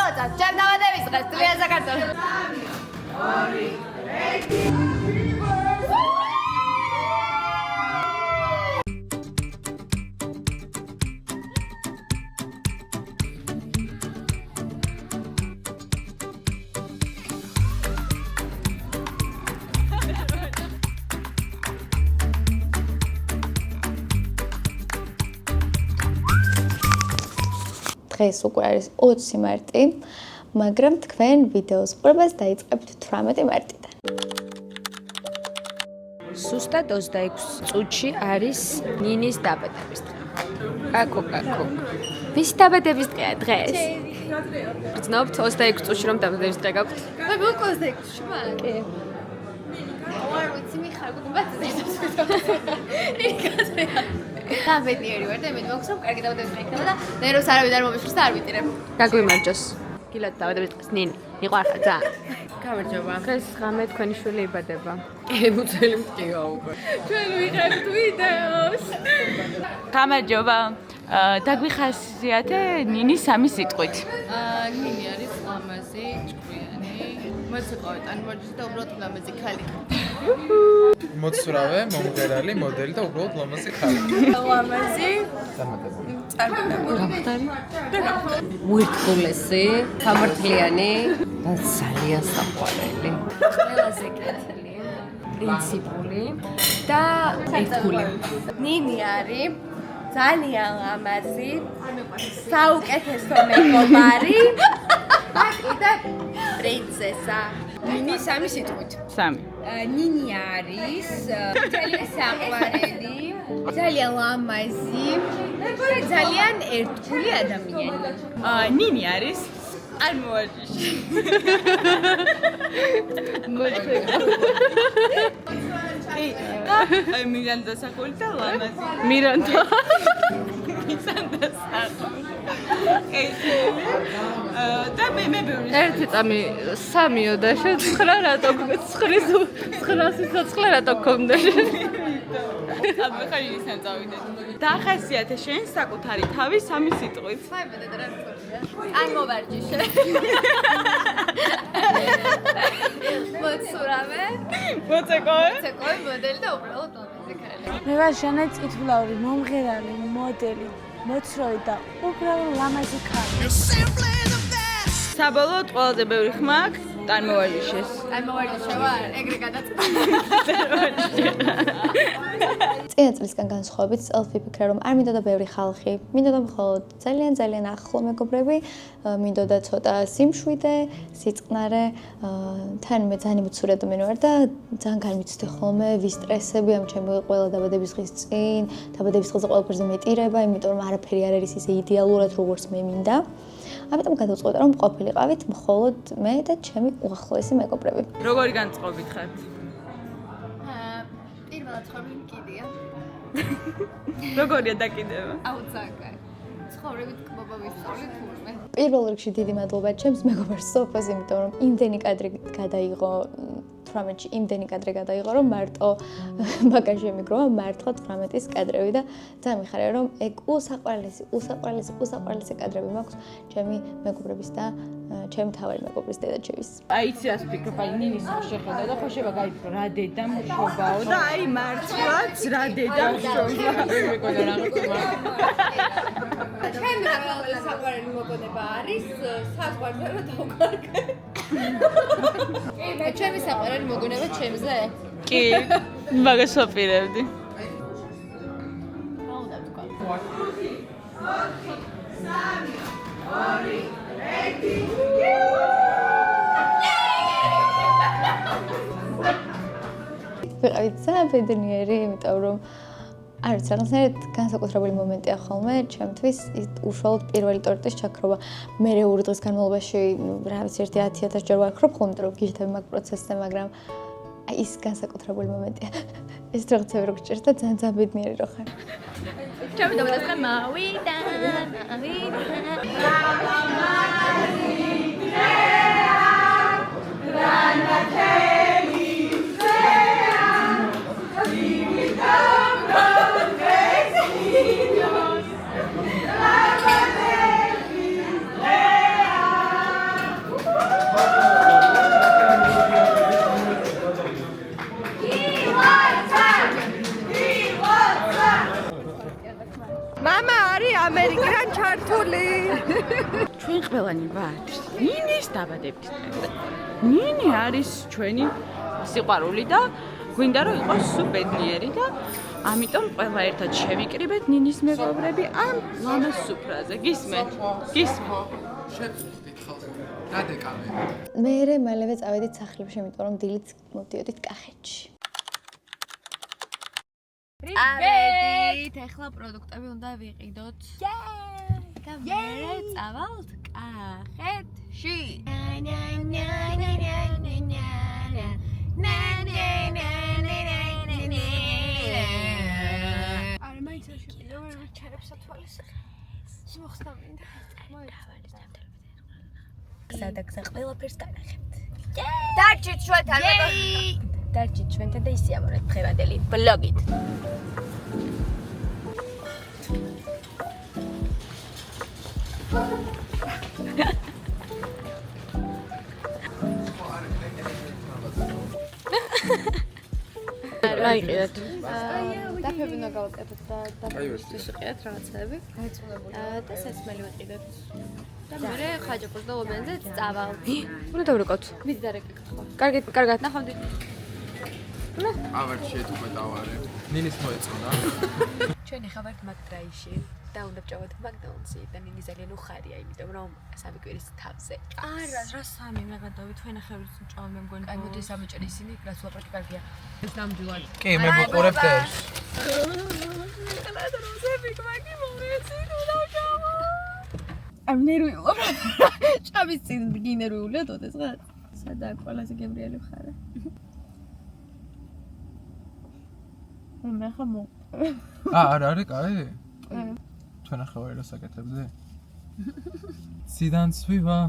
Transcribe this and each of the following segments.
მოგელოცავთ, ჩემ დაბადების დღეს, ძლიერ საქართველოს. დღეს უკვე არის 20 მარტი, მაგრამ თქვენ ვიდეოს ყურებას დაიწყებთ 18 მარტიდან. Სუსტად 26 წუთში არის ნინის დაბადების დღე. კაკო. ვის დაბადების დღეა დღეს? გრძნობთ 26 წუთში რომ დაბადების დღე გაქვთ? მე უკვე 26 წუთში ვარ. კი. ვარ ვიცი მიხარ გუბათზე. და ბედნიერი ვარ და მე მოგს რომ კარგი დაბადების დღე იქნება და მე როს არავინ არ მომიშლის და არ ვიტირებ. გაგვიმარჯოს. გილად დაბადების დღეს ნინი. მიყვარხარ ძალიან. გამარჯობა. დღეს ღამე თქვენი შვილი იბადება. კი, მუცელი მტკივა უკვე. ჩვენ ვიღებთ ვიდეოს. გამარჯობა. დაგვიხასიათე ნინი სამი სიტყვით. ნინი არის ლამაზი, ჭკვიანი. მოცეყავით ან მარჯვენა და უბრალოდ ლამაზი ქალი. მოცურავე, მომღერალი, მოდელი და უბრალოდ ლამაზი ქალი. ლამაზი, გამხდარი? უერთგულესი, სამართლიანი და ძალიან საყვარელი. ყველაზე კეთილი, პრინციპული და ერთგული. ნინი არის ძალიან ლამაზი, საუკეთესო მეგობარი და კიდე პრინცესა. ნინი სამი სიტყვით. სამი. ნინი არის ძალიან საყვარელი, ძალიან ლამაზი და ძალიან ერთგული ადამიანი. ნინი არის არ მოვარჯიში. მირანდა სახული და ლამაზი. მირანდა. მისანდა სახული. და მე ერთი წამი სამიო და შეცხრა რატო გცხვრის 900 რატო გქონდა აბა ხარ ისან წავიდე დაახასიათე შენ საკუთარი თავი სამი სიტყვით ვაიბადე და რა თქმა არ მოვარჯიშე მოცურავე მოცეყავი მოდელი და უბრალოდ ლამაზი ქალი მე ვარ ჟანა წითლაური მომღერალი მოდელი მოცროი და უბრალოდ ლამაზი ქალი საბოლოოდ ყველაზე ბევრი ხმა აქვს წარმოვარჯიშეს წარმოვარჯიშე ვარ ეგრე გადაწყდა წინა წლისგან განსხვავებით წელს ვიფიქრე რომ არ მინდოდა ბევრი ხალხი მინდოდა მხოლოდ ძალიან ახლო მეგობრები მინდოდა ცოტა სიმშვიდე სიწყნარე თან მე ძალიან მოცური ადამიანი ვარ და ძალიან გამიცდი ხოლმე ვისტრესები ამ ჩემი ყველა დაბადების დღის წინ დაბადების დღეზე ყველაფერზე მეტირება იმიტომ რომ არაფერი არ არის ისე იდეალურად როგორც მე მინდა ამიტომ გადავწყვეტე რომ ყოფილიყავით მხოლოდ მე და ჩემი უახლოესი მეგობრები როგორი განწყობით ხართ პირველად ცხოვრობ კიდია როგორია დაკიდება აუცაკაი ცხოვრებით კბობა ვისწავლით თურმე პირველ რიგში დიდი მადლობა ჩემს მეგობარს სოფას იმიტომ რომ იმდენი კადრი გადაიღო 18-ში იმდენი კადრი გადაიღო რომ მარტო ბაგაჟი ემიგროვა მართლა 18-ის კადრები და ძალიან მიხარია რომ ეგ უსაყვარლესი კადრები მაქვს ჩემი მეგობრების და ჩემი თავარი მეგობრის დედაჩემის. აი იცი რას ვფიქრობ, აი ნინის შეხედა და ხო შევა გაიწრო რა დედა მშობაო და აი მართლაც რა დედა მშობაა. მეგონა რაღაცა. ჩემი ყველაზე საყვარელი მოგონება არის საყვარელი და დავკარგე. მე ჩემი საყვარელი მოგონება ჩემზე? კი, მაგას ვაპირებდი. რა უნდა თქვა? 3 ვიყავით ძალიან ბედნიერი, იმიტომ რომ არ ვიცი, რაღაცნაირად განსაკუთრებული მომენტია ხოლმე ჩემთვის უშუალოდ პირველი ტორტის ჩაქრობა. მე ორი დღის განმავლობაში, რა ვიცი, 10,000 ჯერ ვაქრობ ხოლმე, რომ გიჟდები მაგ პროცესზე, მაგრამ აი ის განსაკუთრებული მომენტია. ეს რაღაცები რო გჭირს და ძალიან ბედნიერი რო ხარ. ჩემი დაბადების მოვიდა. ჩვენ ყველანი ვართ ნინის დაბადების დღე. ნინი არის ჩვენი სიყვარული და გვინდა რომ იყოს სუბედნიერი და ამიტომ ყველა ერთად შევიკრიბეთ ნინის მეგობრები ამ ლამაზ სუფრაზე. გისმენთ? გისმენთ? შეწყვეტით ხალხი. გადეკამე. მე მალევე წავედით სახლებში, იმიტომ რომ დილით მოვდიოდით კახეთში. ავედით, ახლა პროდუქტები უნდა ვიყიდოთ. და მე წავალთ კახეთში. არა, მაინც არ შეგვიძლია ვერ ჩარებს ათვალის. მოხსნა მინდა. სადაგზა ყველაფერს განახებთ. დარჩით ჩვენთან და ისიამოვნეთ დღევანდელი ბლოგით. რაიყიდეთ? დაფები უნდა გავაკეთოთ და ვისთის ვიყიდეთ რაღაცები. და სასმელი ვიყიდეთ. და მე ხაჭაპურს და ობენზე წავალთ. უნდა დავრეკოთ. მით დარეკითხა. კარგად ნახავდი. ავარ შეთუმეტავარე. ნინის მოეწონა. ჩვენ ახლა ვართ მაგდრაიში და უნდა ვჭავოთ მაგდონალდსი და ნინი ძალიან უხარია, იმიტომ რომ სამი კვირის თავზე. არა, რა სამი მეღადავით, თქვენ ახლა ვიც მჭავ მე მგონი. აი მოდი სამეჭერი ისინი, რაც უაპრაკი კარგია. ეს ნამდვილად. კი, მე ვიყურებ ეს. ამ ნერვიულობ. ჭამის წინ გინერვიულიათ ოდესღაც. სადაა ყველაზე გემრიელი ხარა. მე ხა მო. არ არის კაი? ჩვენ ახლა ვარ ასაკეთებზე. სიდან ცვივა.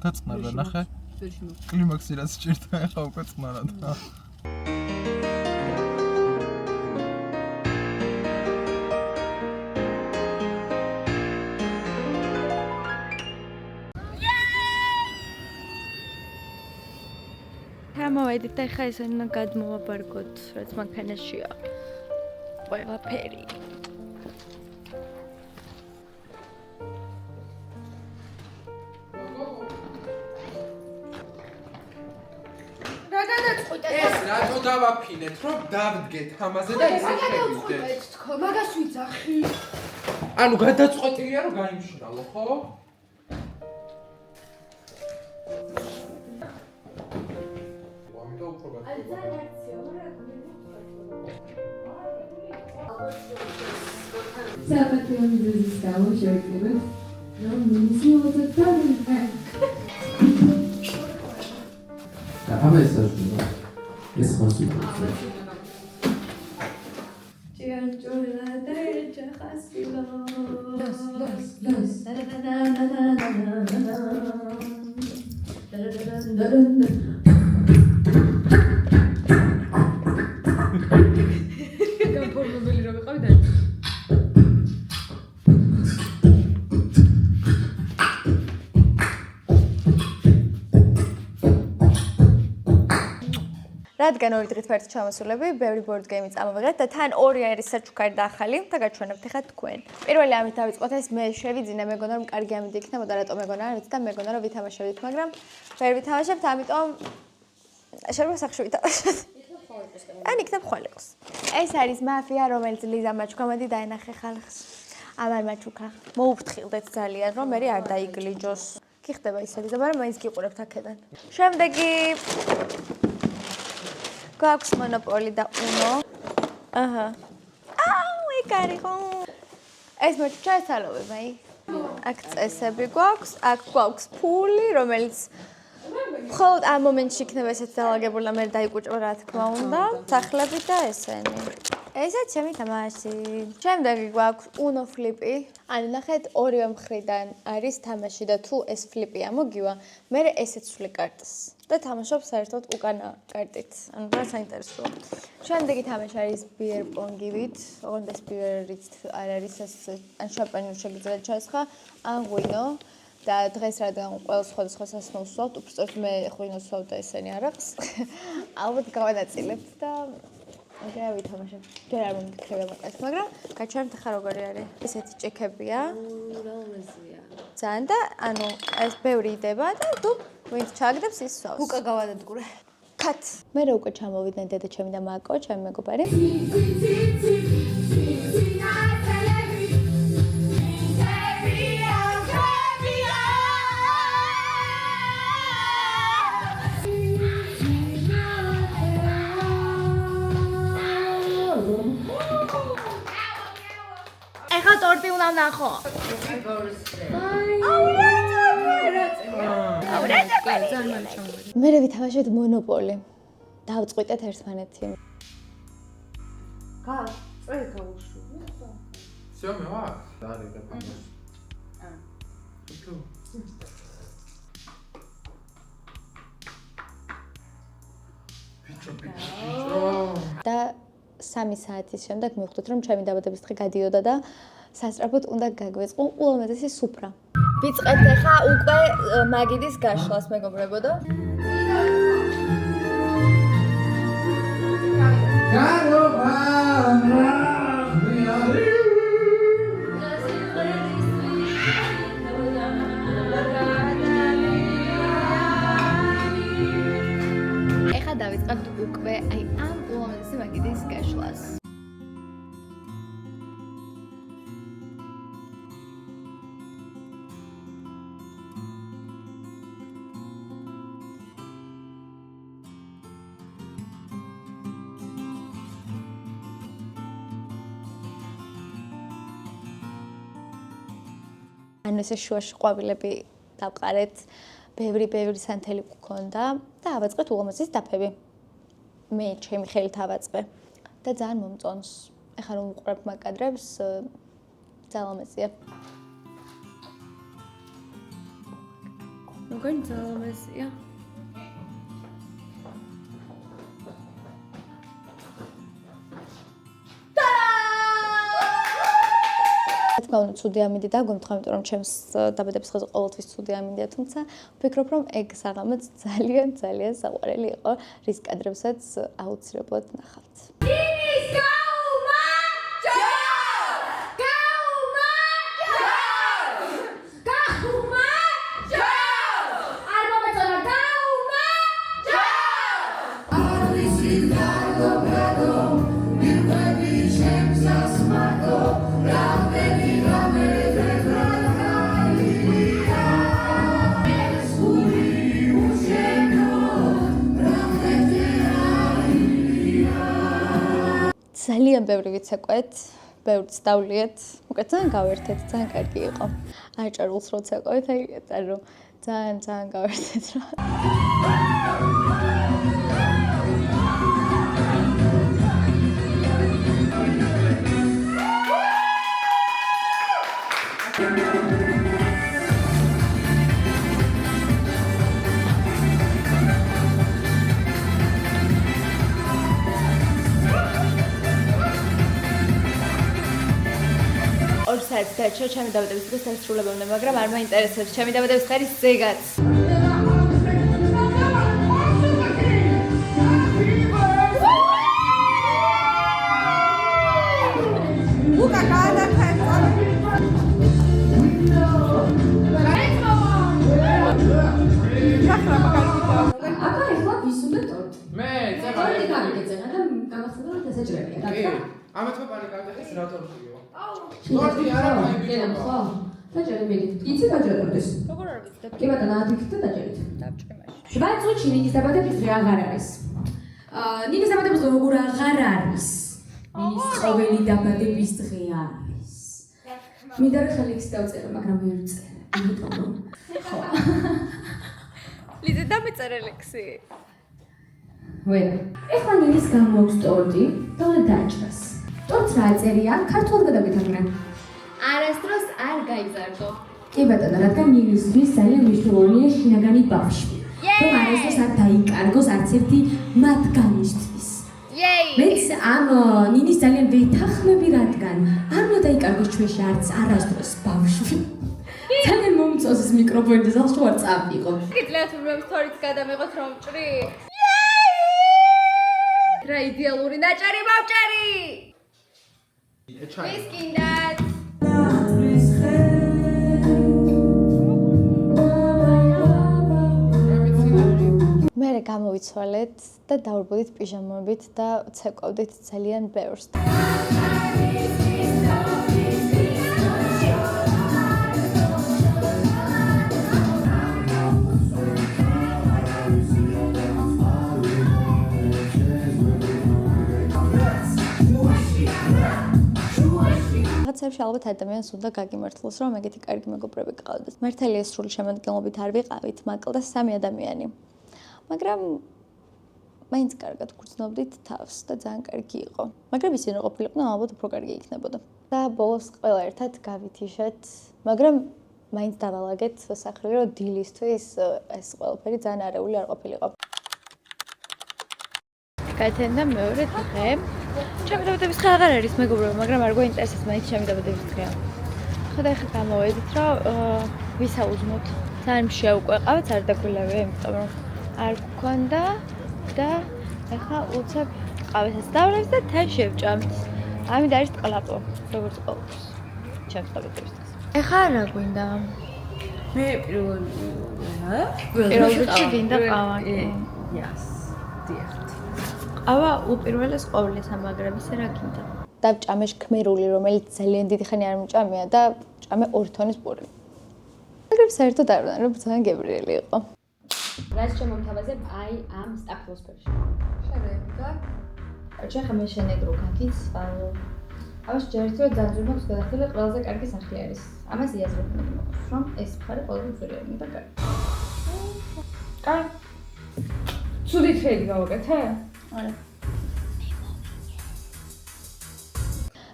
გაწყნარა ნახე. კლიმაქსი რაც ჭირდა ახლა უკვე წნარა და. გამოვედით და ხა ესე უნდა გადმოვაბარგოთ, რაც მანქანაშია. ყველაფერი. ეს რატო დავაფინეთ, რომ დავდგეთ ამაზე და ისე შევიდეთ. მაგას ვიძახი. ანუ გადაწყვეტილია რომ გაიმშრალო, ხო? საპატიო მიზეზის გამო შევიკრიბეთ, რომ მინისი მოვაწოდოთ. აბა ეს არის ეს ხასიათი. ჭიანჭურა და ეჭახასილო. გამფორმებელი რომ ვიყავი და რადგან ორი დღით ვერთ ჩამოსულები, ბევრი board game-ი წამოვიღეთ და თან ორი არის საჩუქარი და ახალი და გაჩვენებთ ახლა თქვენ. პირველი ამით დავიწყოთ, ეს მე შევიძინე, მეგონა რომ კარგი ამინდი იქნებოდა, რატომ მეგონა არ ვიცი და მეგონა რომ ვითამაშებდით, მაგრამ ვერ ვითამაშებთ, ამიტომ შეიძლება სახში ვითამაშოთ. ან იქნებ ხვალ იყოს. ეს არის მაფია, რომელიც ლიზა მაჩუქამადი დაენახე ხალხს. ამარ მაჩუქა. მოუფრთხილდეთ ძალიან, რომ მე არ დაიგლიჯოს. კი ხდება ისეთი და მაგრამ მაინც გიყურებთ აქედან. შემდეგი გვაქვს მონოპოლი და უნო. აჰა. აუ, ეგ არის ხო? ეს მე ჩაესალოვებ, აი. აქ წესები გვაქვს, აქ გვაქვს ფული, რომელიც მხოლოდ ამ მომენტში იქნება ესეც დალაგებული და მე დაიკუჭვა რა თქმა უნდა. სახლები და ესენი. ესეც ჩემი თამაში. შემდეგი გვაქვს უნო ფლიპი. ანუ ნახეთ, ორივე მხრიდან არის თამაში და თუ ეს ფლიპი ამოგივა, მე ესეც ვსვლი კარტს. და თამაშობ საერთოდ უკანა კარტით. ანუ რა საინტერესოა. შემდეგი თამაში არის ბიერ პონგივით. ოღონდ ეს ბიერით არ არის ეს ან შამპანი შეგიძლიათ ჩაესხა, ან ღვინო. და დღეს რადგან ყველა სხვადასხვა სასმელს ვსვავთ, უბრალოდ მე ღვინოს ვსვავ და ესენი არახს. ალბათ გავანაწილებთ და აგერ არ ვითამაშებ. ჯერ არ მომიქრება მოკლედ, მაგრამ გაჩვენებთ ახლა როგორი არის. ესეთი ჭექებია. რომელზეა? ძალიან და ანუ ეს ბევრი იდება და თუ ვინც ჩააგდებს ის სვავს. უკა გავადადგურე. კატ. მე რა უკვე ჩამოვიდნენ დედა ჩემი და მაკო, ჩემი მეგობარი. ეხლა ტორტი უნდა ნახო. მე რა ვითამაშეთ მონოპოლი. დავწყვიტეთ ერთმანეთი. Всё, мила. Да, это поможет. და 3 საათის შემდეგ მივხვდით, რომ ჩემი დაბადების დღე გადიოდა და სასწრაფოდ უნდა გაგვეწყო ულამაზესი სუფრა. ვიწყებთ ახლა უკვე მაგიდის გაშლას მეგობრებო და ეხლა დავიწყებთ უკვე აი ამ ულამაზესი მაგიდის გაშლას. ანუ ესე შუაში ყვავილები დავყარეთ, ბევრი სანთელი გქონდა და ავაწყეთ ულამაზეს დაფები. მე ჩემი ხელით ავაწყე და ძალიან მომწონს. ეხლა რომ უყურებ მაგ კადრებს, ძალიან ამაზია. როგორი ძალიან ამაზია. თქმა ცუდი ამინდი დაგომთხა, იმიტომ რომ ჩემს დაბადების დღეზე ყოველთვის ცუდი ამინდია, თუმცა ვფიქრობ, რომ ეგ საღამოც ძალიან საყვარელი იყო, რის კადრებსაც აუცილებლად ნახავთ. ძალიან ბევრი ვიცეკვეთ, ბევრიც დავლიეთ, უკეთ ძალიან გავერთეთ, ძალიან კარგი იყო. აჭარულს როცა ყვეთ, აი რომ ძალიან გავერთეთ რა. საერთოდ დარჩა ჩემი დაბადების დღის დასრულებამდე, მაგრამ არ მაინტერესებს ჩემი დაბადების დღის ზეგაც. უკა გადახერხა. აბა ეხლა ვის უნდა ტორტი? მე ტორტი გამიგეცენა და გამახსენდა რომ დასაჭრელია. ამათ პანიკავდა ეს რა ტორტიო? ტორტი არა მაგიდან ხო? დაჭერე მეგით. იცი დაჭერდეს. როგორ არ ვიცი? კი ბატონო, ადიქით და დაჭერით. დავჭრე მაშინ. 7 წუთში ნინის დაბადების დღე აღარ არის. ნინის დაბადების დღე როგორ აღარ არის? ის ყოველი დაბადების დღე არის. მინდა რომ ხელი იქს დავწერო, მაგრამ ვერ ვწერე. იმიტომ რომ ხო. ლიზა დამეწერე ლექსი. ვერა. ეხლა ნინის გამოაქვს ტორტი და დაჭრას. ტორტს რა წერია? ქართულად გადავიტანე. არასდროს არ გაიზარდო. კი ბატონო, რადგან ნინისთვის ძალიან მნიშვნელოვანია შინაგანი ბავშვი. რომ არასდროს არ დაიკარგოს არც ერთი მათგანისთვის. მეც ამ ნინის ძალიან ვეთანხმები, რადგან არ უნდა დაიკარგოს ჩვენში არც არასდროს ბავშვი. ძალიან მომწონს ეს მიკროფონი და ზალში ვარ წავიყო. გიძლიათ რომ სტორიც გადამიღოთ რომ ჭრი? რა იდეალური ნაჭარი მოვჭერი. ვის გინდათ? მე გამოვიცვალეთ და დავუბრუნდით პიჟამებით და ცეკვავდით ძალიან ბევრს. რაღაცებში ალბათ ადამიანს უნდა გაგიმართლოს, რომ ეგეთი კარგი მეგობრები გყავდეს. მართალია სრული შემადგენლობით არ ვიყავით, მაკლდა 3 ადამიანი. მაგრამ მაინც კარგად გრძნობდით თავს და ძალიან კარგი იყო. მაგრამ ისინი ყოფილიყვნენ, ალბათ უფრო კარგი იქნებოდა. და ბოლოს ყველა ერთად გავითიშეთ, მაგრამ მაინც დავალაგეთ სახელი, რომ დილისთვის ეს ყველაფერი ძალიან არეული არ ყოფილიყო. გაეთენდა მეორე დღე. ჩემი დაბადების დღე აღარ არის მეგობრებო, მაგრამ არ გვაინტერესებს მაინც ჩემი დაბადების დღეა. ხოდა ახლა გამოვედით, რომ ვისაუზმოთ. ძალიან შეუყვეყავთ, არ დაგვილევია, იმიტომ რომ არ გქონდა და ახლა უცებ ყავესაც დავრევს და თან შევჭამთ. ამით არის ტყლაპო, როგორც ყოველთვის. ჩემს დაბადების დღეს. ახლა რა გვინდა? მე პირველ რიგში გინდა ყავა. Yes. დიახ. ყავა უპირველეს ყოვლისა, მაგრამ ისე რა გინდა? დავჭამე შქმერული, რომელიც ძალიან დიდი ხანი არ მჭამია და ჭამე 2 თონის პური. მაგრამ საერთოდ არ ვნა, რომ ძალიან გებრიელი იყო. რაც შემომთავაზებ აი ამ სტაფილოსფეროში. შევედგა. ახლა მე შენეგრო გაკიც სპალო. ამას ჯერჯერობით დაძურნობს გადახდილი ყველაზე კარგი სახლი არის. ამას იაზრებ მე მოყავს, რომ ეს მხარე ყველაზე ძვირიანი და კარგი. კაი. ცუდი ხედი გავაკეთე? არა.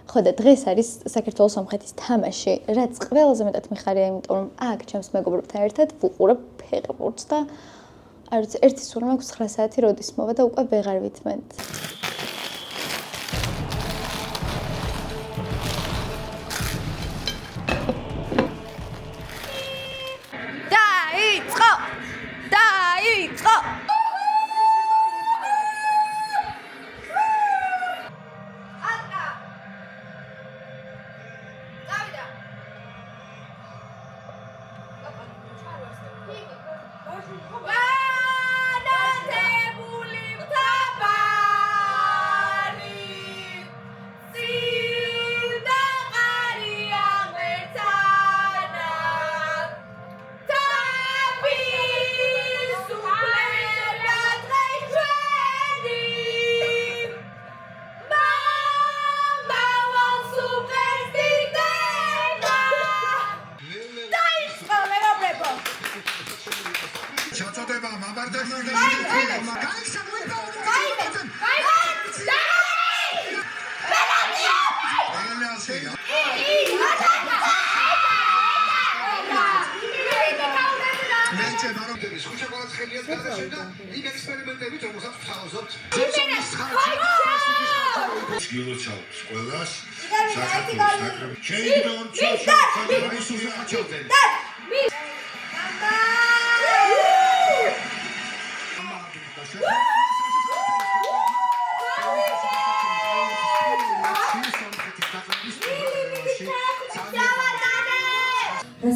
ხო და დღეს არის საქართველოს სომხეთის თამაში, რაც ყველაზე მეტად მიხარია, იმიტომ რომ აქ ჩემს მეგობრებთან ერთად ვუყურებ ფეხბურთს და არ ვიცი, ერთი სული მაქვს 9 საათი როდის მოვა და უკვე ვეღარ ვითმენთ. დაიწყო! დაიწყო!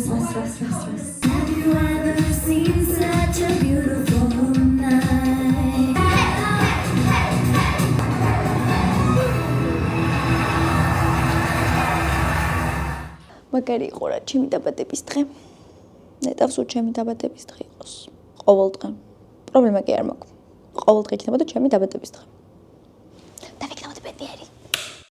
Have you ever seen such a beautiful night? მაგარი იყო რა ჩემი დაბადების დღე. ნეტავს უ ჩემი დაბადების დღე იყოს. ყოველ დღე. პრობლემა კი არ მაქვს. ყოველ დღე იქნებოდა ჩემი დაბადების დღე.